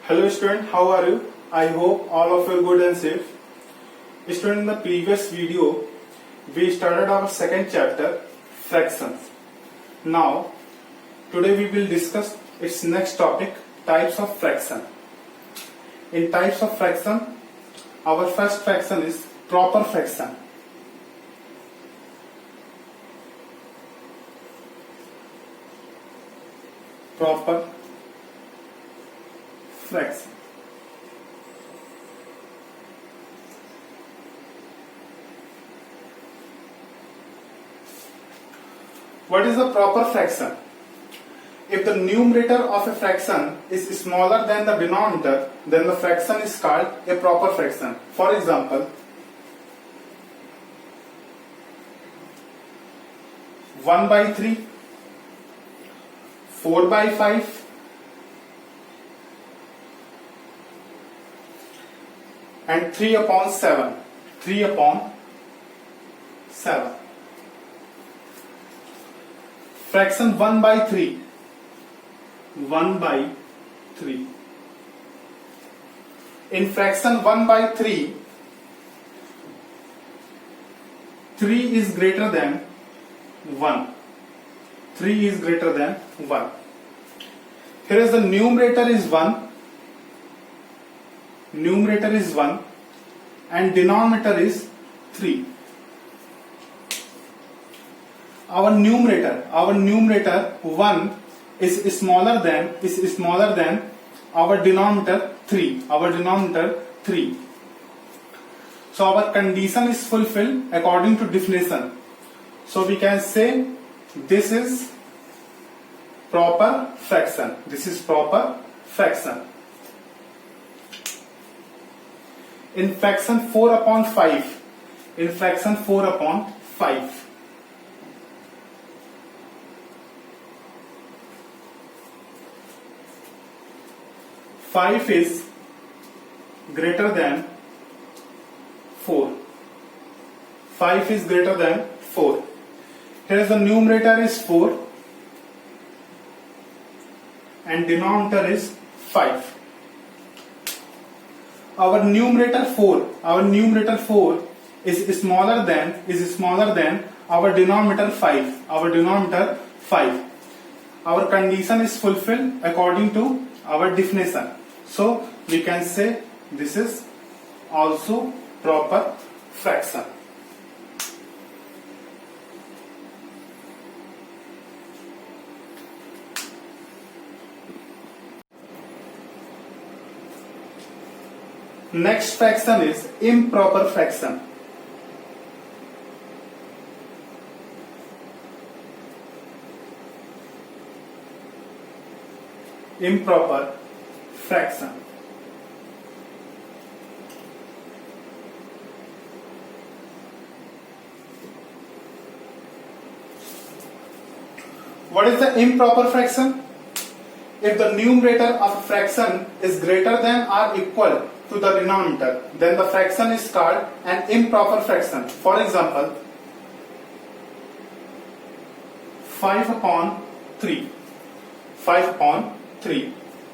Hello student, how are you? I hope all of you are good and safe. Student, in the previous video, we started our second chapter, fractions. Now, today we will discuss its next topic, types of fraction. In types of fraction, our first fraction is proper fraction. Proper fraction. What is the proper fraction? If the numerator of a fraction is smaller than the denominator, then the fraction is called a proper fraction. For example, 1/3, 4/5, and 3/7. 3/7. Fraction 1/3. 1/3. In fraction 1/3, 3 is greater than 1. 3 is greater than 1. Here is the numerator is 1. Numerator is 1 and denominator is 3. Our numerator 1 is smaller than our denominator 3. So our condition is fulfilled according to definition. So we can say this is proper fraction. In fraction 4/5, 5 is greater than 4. 5 is greater than 4. Here is the numerator is 4 and denominator is 5. Our numerator 4 is smaller than our denominator 5. Our condition is fulfilled according to our definition. So we can say this is also proper fraction. Next fraction is improper fraction. Improper fraction. What is the improper fraction? If the numerator of a fraction is greater than or equal to the denominator, then the fraction is called an improper fraction. For example, 5/3,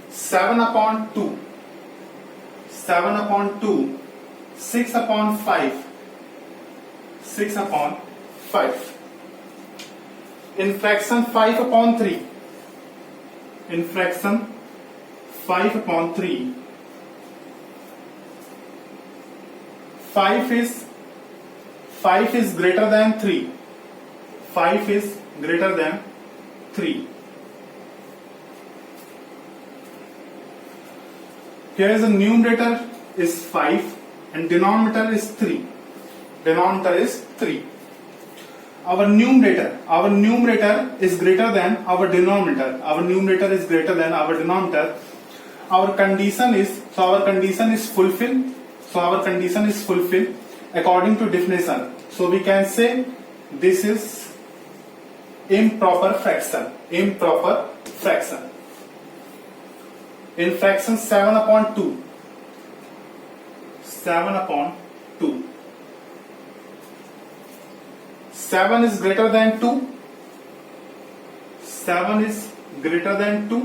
7/2, 6/5. In fraction 5/3, 5 is greater than 3. 5 is greater than 3. Here is the numerator is 5 and denominator is 3. Our numerator is greater than our denominator. Our condition is fulfilled according to definition. So we can say this is improper fraction. In fraction 7/2, 7 is greater than 2. 7 is greater than 2.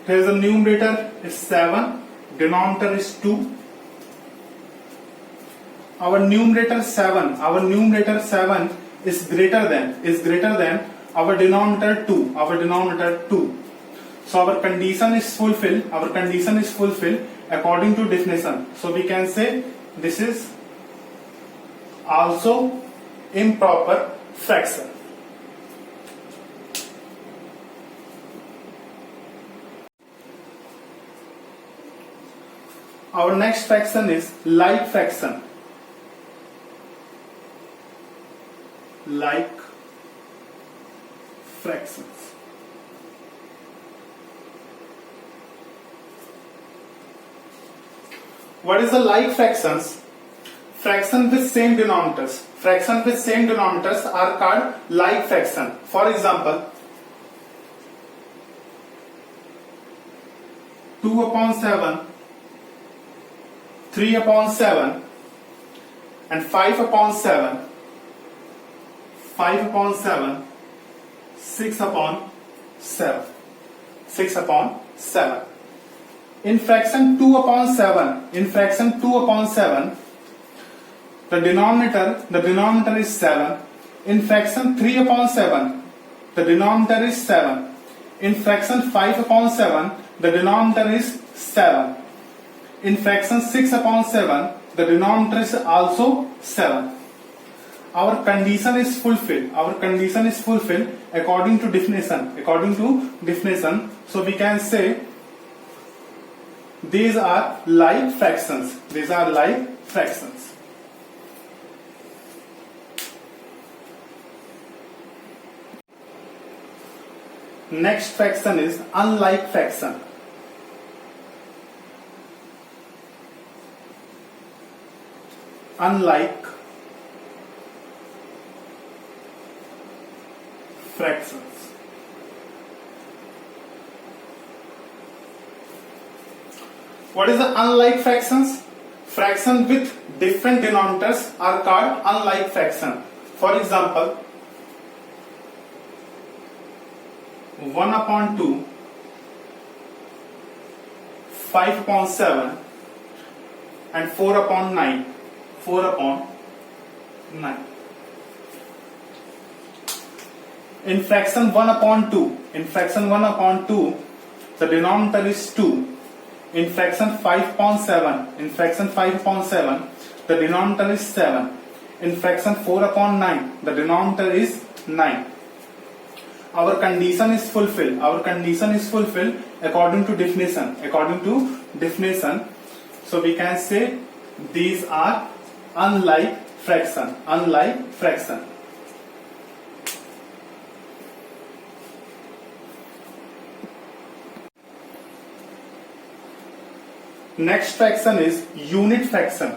Here the numerator is 7, denominator is 2. Our numerator 7 is greater than our denominator 2. So our condition is fulfilled according to definition. So we can say this is also improper fraction. Our next fraction is like fraction. Like fractions. What is the like fractions? Fraction with same denominators. Fraction with same denominators are called like fraction. For example, 2 upon 7, 3 upon 7, and 5 upon 7, 5 upon 7, 6 upon 7, 6 upon 7. In fraction 2 upon 7, the denominator is 7. In fraction 3 upon 7, the denominator is 7. In fraction 5 upon 7, the denominator is 7. In fraction 6 upon 7, the denominator is also 7. Our condition is fulfilled according to definition. So we can say these are like fractions. Next fraction is unlike fraction. Unlike fractions. What is the unlike fractions? Fraction with different denominators are called unlike fraction. For example, 1 upon 2, 5 upon 7, and 4 upon 9. In fraction 1 upon 2, the denominator is 2. In fraction 5 upon 7, the denominator is 7. In fraction 4 upon 9, the denominator is 9. Our condition is fulfilled according to definition. So we can say these are unlike fraction. Next fraction is unit fraction.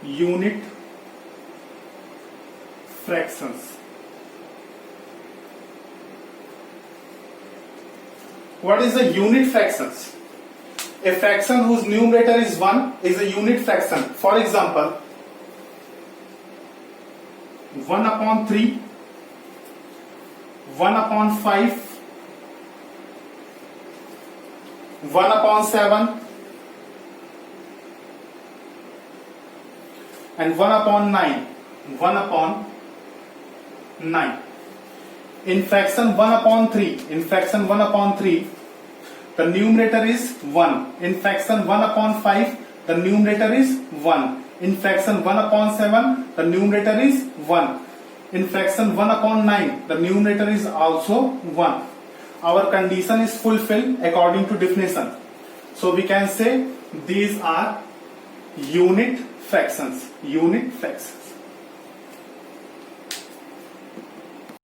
Unit fractions. What is the unit fractions? A fraction whose numerator is 1 is a unit fraction. For example, 1 upon 3, 1 upon 5, 1 upon 7, and 1 upon 9. In fraction 1 upon 3, the numerator is 1. In fraction 1 upon 5, the numerator is 1. In fraction 1 upon 7, the numerator is 1. In fraction 1 upon 9, the numerator is also 1. Our condition is fulfilled according to definition. So we can say these are unit fractions.